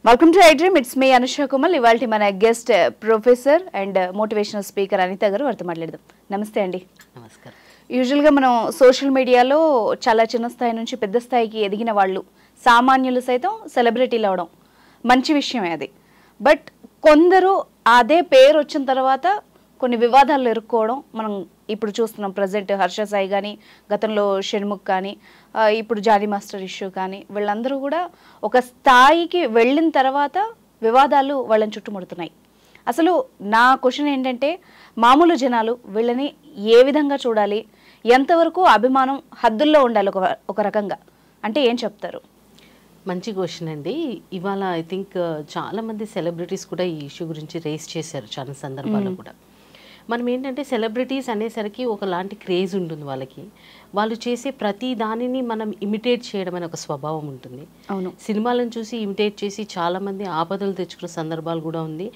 Welcome to iDream. It's me Anusha Kumal. ఇవాళ మన guest professor and motivational speaker Anitha గారు వారితో మాట్లాడదాం. నమస్తే అండి. నమస్కారం. యూజువల్గా మనం సోషల్ మీడియాలో చాలా చిన్న స్థాయి నుంచి పెద్ద స్థాయికి ఎదిగిన వాళ్ళు, సామాన్యులు సైతం సెలబ్రిటీలు అవడం మంచి విషయమే అది. బట్ కొందరు అదే పేరు వచ్చిన తర్వాత కొన్ని వివాదాలు ఎదుర్కోవడం మనం ఇప్పుడు చూస్తున్నాం. ప్రజెంట్ హర్ష సాయి కానీ, గతంలో షణ్ముఖ్ కానీ, ఇప్పుడు జానీ మాస్టర్ ఇష్యూ కానీ, వీళ్ళందరూ కూడా ఒక స్థాయికి వెళ్ళిన తర్వాత వివాదాలు వాళ్ళని చుట్టుముడుతున్నాయి. అసలు నా క్వశ్చన్ ఏంటంటే, మామూలు జనాలు వీళ్ళని ఏ విధంగా చూడాలి, ఎంతవరకు అభిమానం హద్దుల్లో ఉండాలి ఒక రకంగా అంటే ఏం చెప్తారు? మంచి క్వశ్చన్ అండి. ఇవాళ ఐ థింక్ చాలామంది సెలబ్రిటీస్ కూడా ఈ ఇష్యూ గురించి రేస్ చేశారు చాలా సందర్భాల్లో కూడా. మనం ఏంటంటే సెలబ్రిటీస్ అనేసరికి ఒకలాంటి క్రేజ్ ఉంటుంది వాళ్ళకి. వాళ్ళు చేసే ప్రతి దానిని మనం ఇమిటేట్ చేయడం అనే ఒక స్వభావం ఉంటుంది. అవును, సినిమాలను చూసి ఇమిటేట్ చేసి చాలామంది ఆపదలు తెచ్చుకున్న సందర్భాలు కూడా ఉంది.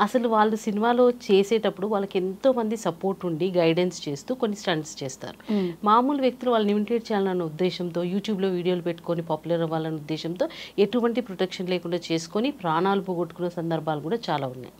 అసలు వాళ్ళు సినిమాలో చేసేటప్పుడు వాళ్ళకి ఎంతో మంది సపోర్ట్ ఉండి గైడెన్స్ చేస్తూ కొన్ని స్టంట్స్ చేస్తారు. మామూలు వ్యక్తులు వాళ్ళని ఇమిటేట్ చేయాలన్న ఉద్దేశంతో యూట్యూబ్లో వీడియోలు పెట్టుకొని పాపులర్ అవ్వాలన్న ఉద్దేశంతో ఎటువంటి ప్రొటెక్షన్ లేకుండా చేసుకొని ప్రాణాలు పోగొట్టుకునే సందర్భాలు కూడా చాలా ఉన్నాయి.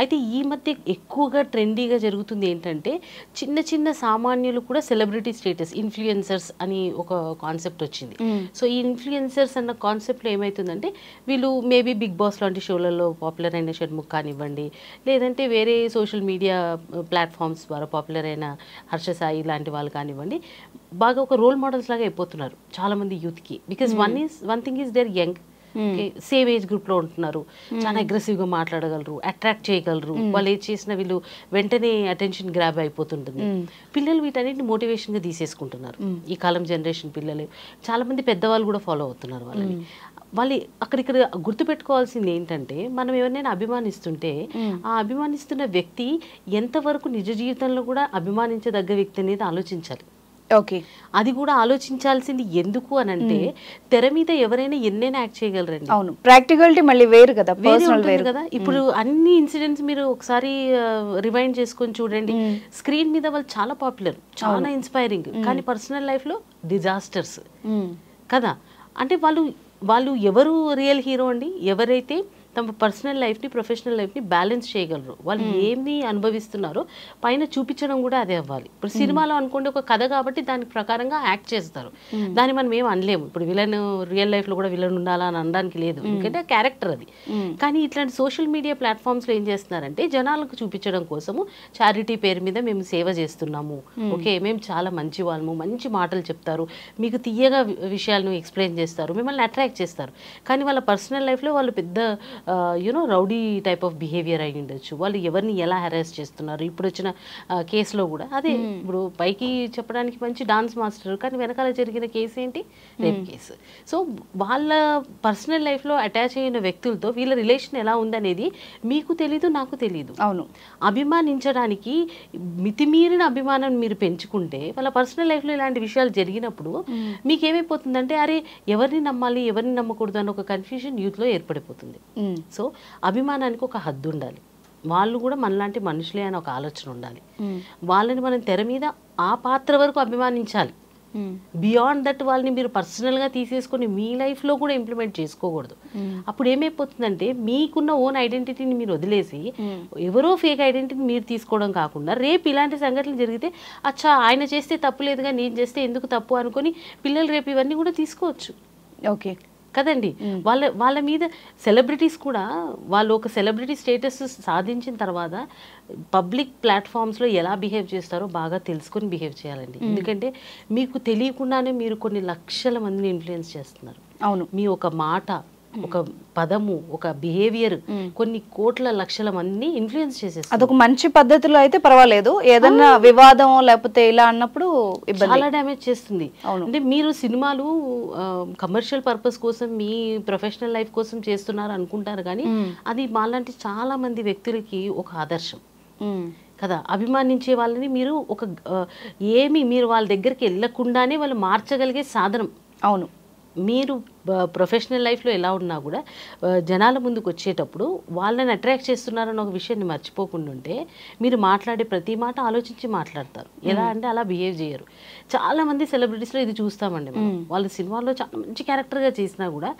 అయితే ఈ మధ్య ఎక్కువగా ట్రెండీగా జరుగుతుంది ఏంటంటే, చిన్న చిన్న సామాన్యులు కూడా సెలబ్రిటీ స్టేటస్, ఇన్ఫ్లుయెన్సర్స్ అని ఒక కాన్సెప్ట్ వచ్చింది. సో ఈ ఇన్ఫ్లుయెన్సర్స్ అన్న కాన్సెప్ట్లో ఏమవుతుందంటే, వీళ్ళు మేబీ బిగ్ బాస్ లాంటి షోలలో పాపులర్ అయిన షణ్ముఖ్ కానివ్వండి, లేదంటే వేరే సోషల్ మీడియా ప్లాట్ఫామ్స్ ద్వారా పాపులర్ అయిన హర్ష సాయి లాంటి వాళ్ళు కానివ్వండి, బాగా ఒక రోల్ మోడల్స్ లాగా అయిపోతున్నారు చాలామంది యూత్కి. Because one thing is their young, same age group లో ఉంటున్నారు, చాలా అగ్రెసివ్ గా మాట్లాడగలరు, అట్రాక్ట్ చేయగలరు. వాళ్ళు ఏది చేసినా వీళ్ళు వెంటనే అటెన్షన్ గ్రాబ్ అయిపోతుంటుంది. పిల్లలు వీటన్నిటిని మోటివేషన్ గా తీసేసుకుంటున్నారు. ఈ కాలం జనరేషన్ పిల్లలు, చాలా మంది పెద్దవాళ్ళు కూడా ఫాలో అవుతున్నారు వాళ్ళని. వాళ్ళు అక్కడిక్కడ గుర్తుపెట్టుకోవాల్సింది ఏంటంటే, మనం ఎవరినైనా అభిమానిస్తుంటే ఆ అభిమానిస్తున్న వ్యక్తి ఎంతవరకు నిజ జీవితంలో కూడా అభిమానించదగ్గ వ్యక్తి అనేది ఆలోచించాలి. ఓకే, అది కూడా ఆలోచించాల్సింది ఎందుకు అని అంటే, తెర మీద ఎవరైనా ఎన్నైనా యాక్ట్ చేయగలరండి. అవును, ప్రాక్టికాలిటీ మళ్ళీ వేరు కదా, వేరు కదా. ఇప్పుడు అన్ని ఇన్సిడెంట్స్ మీరు ఒకసారి రివైండ్ చేసుకొని చూడండి. స్క్రీన్ మీద వాళ్ళు చాలా పాపులర్, చాలా ఇన్స్పైరింగ్, కానీ పర్సనల్ లైఫ్ లో డిజాస్టర్స్ కదా. అంటే వాళ్ళు ఎవరు రియల్ హీరో అండి? ఎవరైతే తమ పర్సనల్ లైఫ్ని ప్రొఫెషనల్ లైఫ్ని బ్యాలెన్స్ చేయగలరు. వాళ్ళు ఏమి అనుభవిస్తున్నారో పైన చూపించడం కూడా అదే అవ్వాలి. ఇప్పుడు సినిమాలో అనుకోండి, ఒక కథ కాబట్టి దానికి ప్రకారంగా యాక్ట్ చేస్తారు. దాన్ని మనం ఏం అనలేము. ఇప్పుడు విలన్ రియల్ లైఫ్లో కూడా విలన్ ఉండాలా అని అనడానికి లేదు, ఎందుకంటే క్యారెక్టర్ అది. కానీ ఇట్లాంటి సోషల్ మీడియా ప్లాట్ఫామ్స్లో ఏం చేస్తున్నారంటే, జనాలకు చూపించడం కోసము చారిటీ పేరు మీద మేము సేవ చేస్తున్నాము, ఓకే మేము చాలా మంచి వాళ్ళము, మంచి మాటలు చెప్తారు, మీకు తీయగా విషయాలను ఎక్స్ప్లెయిన్ చేస్తారు, మిమ్మల్ని అట్రాక్ట్ చేస్తారు. కానీ వాళ్ళ పర్సనల్ లైఫ్లో వాళ్ళు పెద్ద రౌడీ టైప్ ఆఫ్ బిహేవియర్ అయి ఉండొచ్చు. వాళ్ళు ఎవరిని ఎలా హెరాస్ చేస్తున్నారు. ఇప్పుడు వచ్చిన కేసులో కూడా అదే. ఇప్పుడు పైకి చెప్పడానికి మంచి డాన్స్ మాస్టర్, కానీ వెనకాల జరిగిన కేసు ఏంటి? Rape case. సో వాళ్ళ పర్సనల్ లైఫ్లో అటాచ్ అయిన వ్యక్తులతో వీళ్ళ రిలేషన్ ఎలా ఉందనేది మీకు తెలీదు, నాకు తెలీదు. అవును, అభిమానించడానికి మితిమీరిన అభిమానం మీరు పెంచుకుంటే, వాళ్ళ పర్సనల్ లైఫ్లో ఇలాంటి విషయాలు జరిగినప్పుడు మీకేమైపోతుందంటే, అరే ఎవరిని నమ్మాలి ఎవరిని నమ్మకూడదు అన్న ఒక కన్ఫ్యూజన్ యూత్లో ఏర్పడిపోతుంది. సో అభిమానానికి ఒక హద్దు ఉండాలి. వాళ్ళు కూడా మనలాంటి మనుషులే అని ఒక ఆలోచన ఉండాలి. వాళ్ళని మనం తెర మీద ఆ పాత్ర వరకు అభిమానించాలి. బియాండ్ దట్ వాళ్ళని మీరు పర్సనల్గా తీసేసుకొని మీ లైఫ్లో కూడా ఇంప్లిమెంట్ చేసుకోకూడదు. అప్పుడు ఏమైపోతుందంటే, మీకున్న ఓన్ ఐడెంటిటీని మీరు వదిలేసి ఎవరో ఫేక్ ఐడెంటిటీని మీరు తీసుకోవడం కాకుండా, రేపు ఇలాంటి సంఘటనలు జరిగితే అచ్చా ఆయన చేస్తే తప్పు లేదుగా నేను చేస్తే ఎందుకు తప్పు అనుకొని పిల్లలు రేపు ఇవన్నీ కూడా తీసుకోవచ్చు. ఓకే కదండి. వాళ్ళ మీద సెలబ్రిటీస్ కూడా వాళ్ళు ఒక సెలబ్రిటీ స్టేటస్ సాధించిన తర్వాత పబ్లిక్ ప్లాట్ఫామ్స్లో ఎలా బిహేవ్ చేస్తారో బాగా తెలుసుకొని బిహేవ్ చేయాలండి. ఎందుకంటే మీకు తెలియకుండానే మీరు కొన్ని లక్షల మందిని ఇన్ఫ్లుయెన్స్ చేస్తున్నారు. అవును, మీ ఒక మాట, ఒక పదము, ఒక బిహేవియర్ కొన్ని కోట్ల లక్షల మందిని ఇన్ఫ్లుయెన్స్ చేసేస్తుంది. అదొక మంచి పద్ధతిలో అయితే పర్వాలేదు, ఏదన్నా వివాదం లేకపోతే ఇలా అన్నప్పుడు చాలా డ్యామేజ్ చేస్తుంది. అంటే మీరు సినిమాలు కమర్షియల్ పర్పస్ కోసం, మీ ప్రొఫెషనల్ లైఫ్ కోసం చేస్తున్నారు అనుకుంటారు, కానీ అది మాలాంటి చాలా మంది వ్యక్తులకి ఒక ఆదర్శం కదా. అభిమానించే వాళ్ళని మీరు మీరు వాళ్ళ దగ్గరికి వెళ్ళకుండానే వాళ్ళు మార్చగలిగే సాధనం. అవును, మీరు ప్రొఫెషనల్ లైఫ్లో ఎలా ఉన్నా కూడా జనాల ముందుకు వచ్చేటప్పుడు వాళ్ళని అట్రాక్ట్ చేస్తున్నారన్న ఒక విషయాన్ని మర్చిపోకుండా ఉంటే మీరు మాట్లాడే ప్రతి మాట ఆలోచించి మాట్లాడతారు. ఎలా అంటే అలా బిహేవ్ చేయరు. చాలామంది సెలబ్రిటీస్లో ఇది చూస్తామండి మనం. వాళ్ళు సినిమాల్లో చాలా మంచి క్యారెక్టర్గా చేసినా కూడా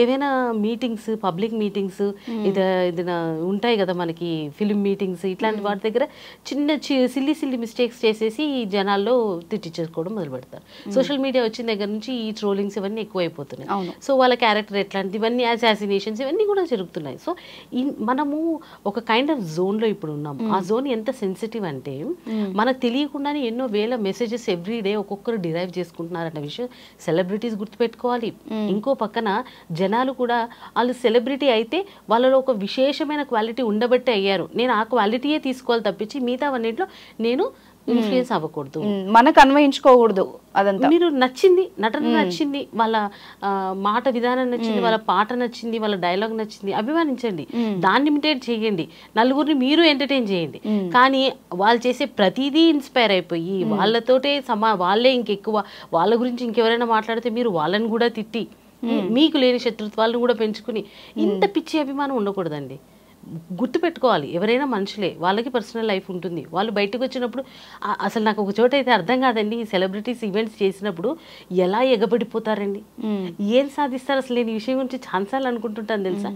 ఏదైనా మీటింగ్స్, పబ్లిక్ మీటింగ్స్, ఏదైనా ఉంటాయి కదా మనకి ఫిలిం మీటింగ్స్, ఇట్లాంటి వాటి దగ్గర చిన్న సిల్లీ మిస్టేక్స్ చేసేసి జనాల్లో తిట్టించేసుకోవడం మొదలు పెడతారు. సోషల్ మీడియా వచ్చిన దగ్గర నుంచి ఈ ట్రోలింగ్స్ ఇవన్నీ ఎక్కువైపోతున్నాయి. సో వాళ్ళ క్యారెక్టర్ ఎట్లాంటిది, ఇవన్నీ అసాసినేషన్స్ ఇవన్నీ కూడా జరుగుతున్నాయి. సో మనము ఒక కైండ్ ఆఫ్ జోన్లో ఇప్పుడు ఉన్నాం. ఆ జోన్ ఎంత సెన్సిటివ్ అంటే మనకు తెలియకుండానే ఎన్నో వేల మెసేజెస్ ఎవ్రీడే ఒక్కొక్కరు డిరైవ్ చేసుకుంటున్నారన్న విషయం సెలబ్రిటీస్ గుర్తుపెట్టుకోవాలి. ఇంకో పక్కన జనాలు కూడా వాళ్ళు సెలబ్రిటీ అయితే వాళ్ళలో ఒక విశేషమైన క్వాలిటీ ఉండబట్టే అయ్యారు. నేను ఆ క్వాలిటీయే తీసుకోవాలి తప్పించి మిగతా అన్నింటిలో నేను ఇన్ఫ్లుయెన్స్ అవ్వకూడదు, మనకు అన్వయించుకోకూడదు. అదంతా మీరు నచ్చింది, నటన నచ్చింది, వాళ్ళ మాట విధానం నచ్చింది, వాళ్ళ పాట నచ్చింది, వాళ్ళ డైలాగ్ నచ్చింది, అభిమానించండి, దాన్ని ఇమిటేట్ చేయండి, నలుగురిని మీరు ఎంటర్టైన్ చేయండి. కానీ వాళ్ళు చేసే ప్రతిదీ ఇన్స్పైర్ అయిపోయి వాళ్ళతోటే వాళ్ళే ఇంకెక్కువ, వాళ్ళ గురించి ఇంకెవరైనా మాట్లాడితే మీరు వాళ్ళని కూడా తిట్టి మీకు లేని శత్రుత్వాలను కూడా పెంచుకుని ఇంత పిచ్చి అభిమానం ఉండకూడదండి. గుర్తుపెట్టుకోవాలి, ఎవరైనా మనుషులే, వాళ్ళకి పర్సనల్ లైఫ్ ఉంటుంది. వాళ్ళు బయటకు వచ్చినప్పుడు అసలు నాకు ఒక చోట అయితే అర్థం కాదండి, ఈ సెలబ్రిటీస్ ఈవెంట్స్ చేసినప్పుడు ఎలా ఎగబడిపోతారండి, ఏం సాధిస్తారు అసలు. నేను ఈ విషయం గురించి ఛాన్సాలు అనుకుంటుంటాను తెలుసా.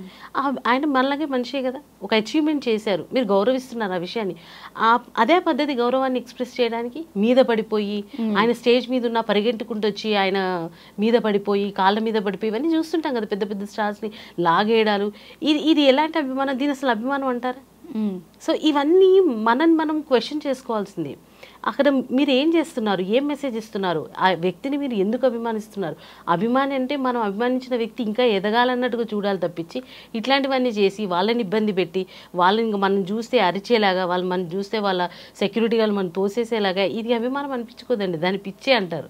ఆయన మనలాగే మనిషే కదా, ఒక అచీవ్మెంట్ చేశారు, మీరు గౌరవిస్తున్నారు ఆ విషయాన్ని. అదే పద్ధతి గౌరవాన్ని ఎక్స్ప్రెస్ చేయడానికి మీద పడిపోయి, ఆయన స్టేజ్ మీద ఉన్న పరిగెట్టుకుంటూ వచ్చి ఆయన మీద పడిపోయి, కాళ్ళ మీద పడిపోయి, ఇవన్నీ చూస్తుంటాం కదా పెద్ద పెద్ద స్టార్స్ని లాగేయడాలు. ఇది ఎలాంటి అభిమానం, దీని అసలు అభిమానం అంటారా? సో ఇవన్నీ మనం క్వశ్చన్ చేసుకోవాల్సింది. అక్కడ మీరు ఏం చేస్తున్నారు, ఏం మెసేజ్ ఇస్తున్నారు, ఆ వ్యక్తిని మీరు ఎందుకు అభిమానిస్తున్నారు. అభిమాని అంటే మనం అభిమానించిన వ్యక్తి ఇంకా ఎదగాలన్నట్టుగా చూడాలి తప్పించి ఇట్లాంటివన్నీ చేసి వాళ్ళని ఇబ్బంది పెట్టి వాళ్ళని మనం చూస్తే అరిచేలాగా, వాళ్ళు మనం చూస్తే వాళ్ళ సెక్యూరిటీ వాళ్ళు మనం తోసేసేలాగా, ఇది అభిమానం అనిపించుకోదండి, దాన్ని పిచ్చే అంటారు.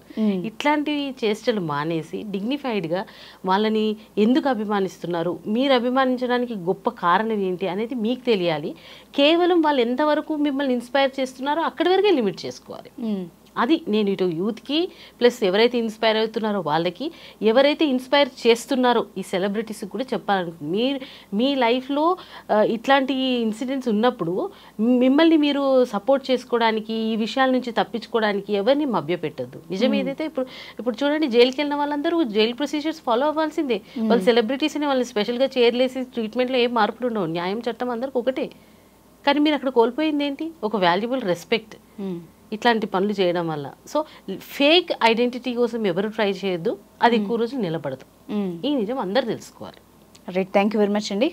ఇట్లాంటివి చేష్టలు మానేసి డిగ్నిఫైడ్గా వాళ్ళని ఎందుకు అభిమానిస్తున్నారు, మీరు అభిమానించడానికి గొప్ప కారణం ఏంటి అనేది మీకు తెలియాలి. కేవలం వాళ్ళు ఎంతవరకు మిమ్మల్ని ఇన్స్పైర్ చేస్తున్నారో అక్కడి వరకే లిమిట్ చేసుకోవాలి. అది నేను ఇటు యూత్కి ప్లస్ ఎవరైతే ఇన్స్పైర్ అవుతున్నారో వాళ్ళకి, ఎవరైతే ఇన్స్పైర్ చేస్తున్నారో ఈ సెలబ్రిటీస్కి కూడా చెప్పాలనుకుంటున్నాను. మీ లైఫ్లో ఇట్లాంటి ఇన్సిడెంట్స్ ఉన్నప్పుడు మిమ్మల్ని మీరు సపోర్ట్ చేసుకోవడానికి, ఈ విషయాల నుంచి తప్పించుకోవడానికి ఎవరిని మభ్యపెట్టద్దు. నిజం ఏదైతే ఇప్పుడు చూడండి, జైలుకి వెళ్ళిన వాళ్ళందరూ జైలు ప్రొసీజర్స్ ఫాలో అవ్వాల్సిందే. వాళ్ళు సెలబ్రిటీస్ అని వాళ్ళని స్పెషల్గా చేర్లేసి ట్రీట్మెంట్లో ఏం మార్పులు ఉండవు, న్యాయం చట్టం అందరికి ఒకటే. కానీ మీరు అక్కడ కోల్పోయింది ఏంటి, ఒక వాల్యుబుల్ రెస్పెక్ట్ ఇట్లాంటి పనులు చేయడం వల్ల. సో ఫేక్ ఐడెంటిటీ కోసం ఎవరు ట్రై చేయొద్దు, అది ఎక్కువ రోజులు నిలబడదు. ఈ నిజం అందరు తెలుసుకోవాలి. Right, thank you very much అండి.